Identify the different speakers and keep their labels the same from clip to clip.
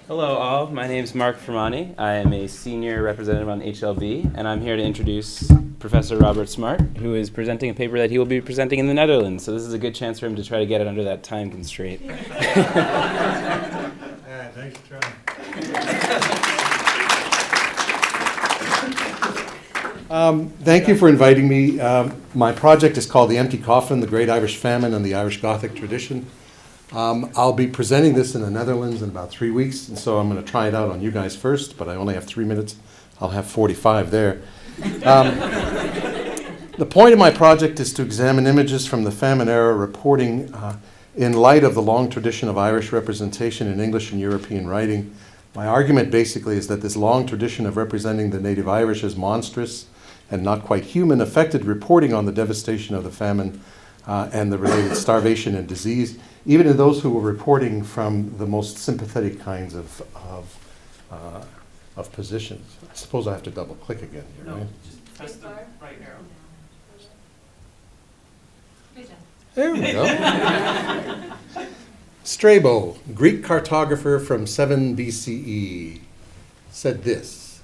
Speaker 1: Hello all, my name is Mark Fermani. I am a senior representative on HLB, and I'm here to introduce Professor Robert Smart, who is presenting a paper that he will be presenting in the Netherlands. So this is a good chance for him to try to get it under that time constraint.
Speaker 2: Thanks for trying. Thank you for inviting me. My project is called The Empty Coffin, The Great Irish Famine and the Irish Gothic Tradition. I'll be presenting this in the Netherlands in about 3 weeks, and so I'm going to try it out on you guys first, but I only have 3 minutes. I'll have 45 there. The point of my project is to examine images from the famine era reporting in light of the long tradition of Irish representation in English and European writing. My argument basically is that this long tradition of representing the native Irish as monstrous and not quite human affected reporting on the devastation of the famine and the related starvation and disease, even in those who were reporting from the most sympathetic kinds of positions. I suppose I have to double click again here,
Speaker 3: No,
Speaker 2: right?
Speaker 3: just press the right arrow.
Speaker 2: There we go. Strabo, Greek cartographer from 7 BCE, said this,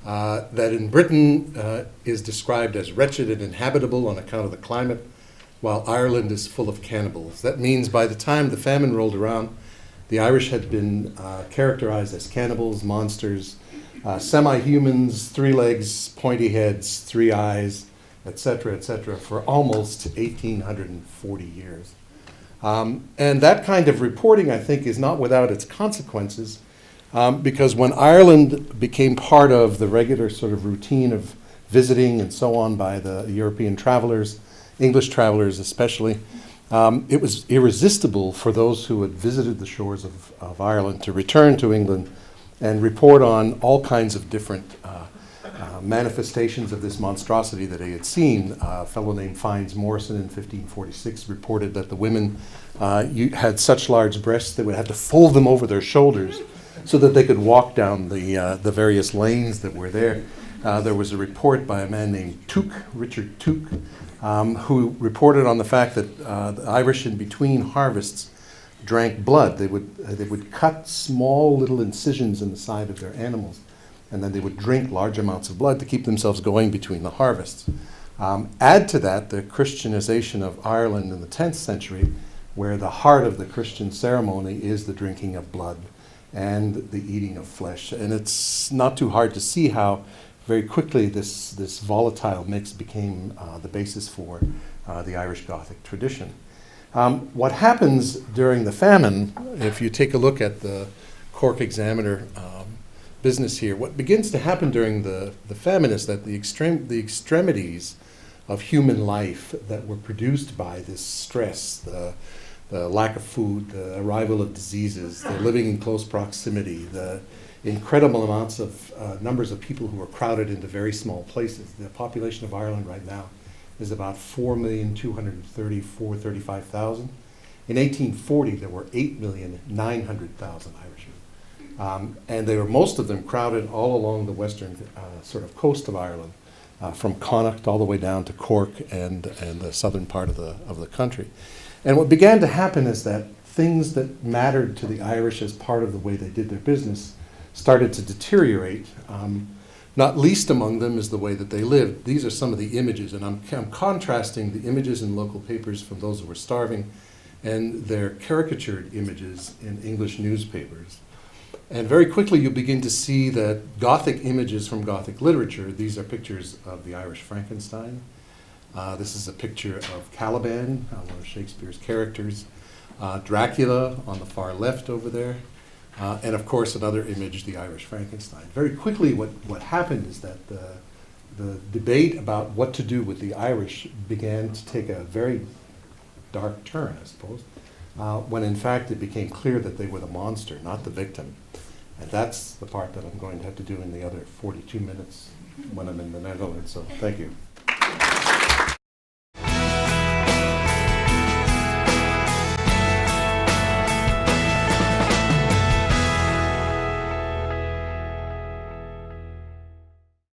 Speaker 2: that in Britain is described as wretched and inhabitable on account of the climate, while Ireland is full of cannibals. That means by the time the famine rolled around, the Irish had been characterized as cannibals, monsters, semi-humans, 3 legs, pointy heads, 3 eyes, etc., for almost 1,840 years. And that kind of reporting, I think, is not without its consequences, because when Ireland became part of the regular sort of routine of visiting and so on by the European travelers, English travelers especially, it was irresistible for those who had visited the shores of Ireland to return to England and report on all kinds of different manifestations of this monstrosity that they had seen. A fellow named Fynes Morrison in 1546 reported that the women had such large breasts they would have to fold them over their shoulders so that they could walk down the various lanes that were there. There was a report by a man named Tuke, Richard Tuke, who reported on the fact that the Irish in between harvests drank blood. They would cut small little incisions in the side of their animals, and then they would drink large amounts of blood to keep themselves going between the harvests. Add to that the Christianization of Ireland in the 10th century, where the heart of the Christian ceremony is the drinking of blood and the eating of flesh. And it's not too hard to see how very quickly this volatile mix became the basis for the Irish Gothic tradition. What happens during the famine, if you take a look at the Cork Examiner business here, what begins to happen during the famine is that the extremities of human life that were produced by this stress, the lack of food, the arrival of diseases, the living in close proximity, the incredible amounts of numbers of people who are crowded into very small places. The population of Ireland right now is about 4,234,035. In 1840, there were 8,900,000 Irishmen. And they were, most of them, crowded all along the western sort of coast of Ireland, from Connacht all the way down to Cork and the southern part of the country. And what began to happen is that things that mattered to the Irish as part of the way they did their business started to deteriorate. Not least among them is the way that they lived. These are some of the images, and I'm contrasting the images in local papers from those who were starving and their caricatured images in English newspapers. And very quickly you begin to see that Gothic images from Gothic literature, these are pictures of the Irish Frankenstein. This is a picture of Caliban, one of Shakespeare's characters. Dracula on the far left over there. And of course another image, the Irish Frankenstein. Very quickly what happened is that the debate about what to do with the Irish began to take a very dark turn, I suppose, when in fact it became clear that they were the monster, not the victim. And that's the part that I'm going to have to do in the other 42 minutes when I'm in the Netherlands, so thank you.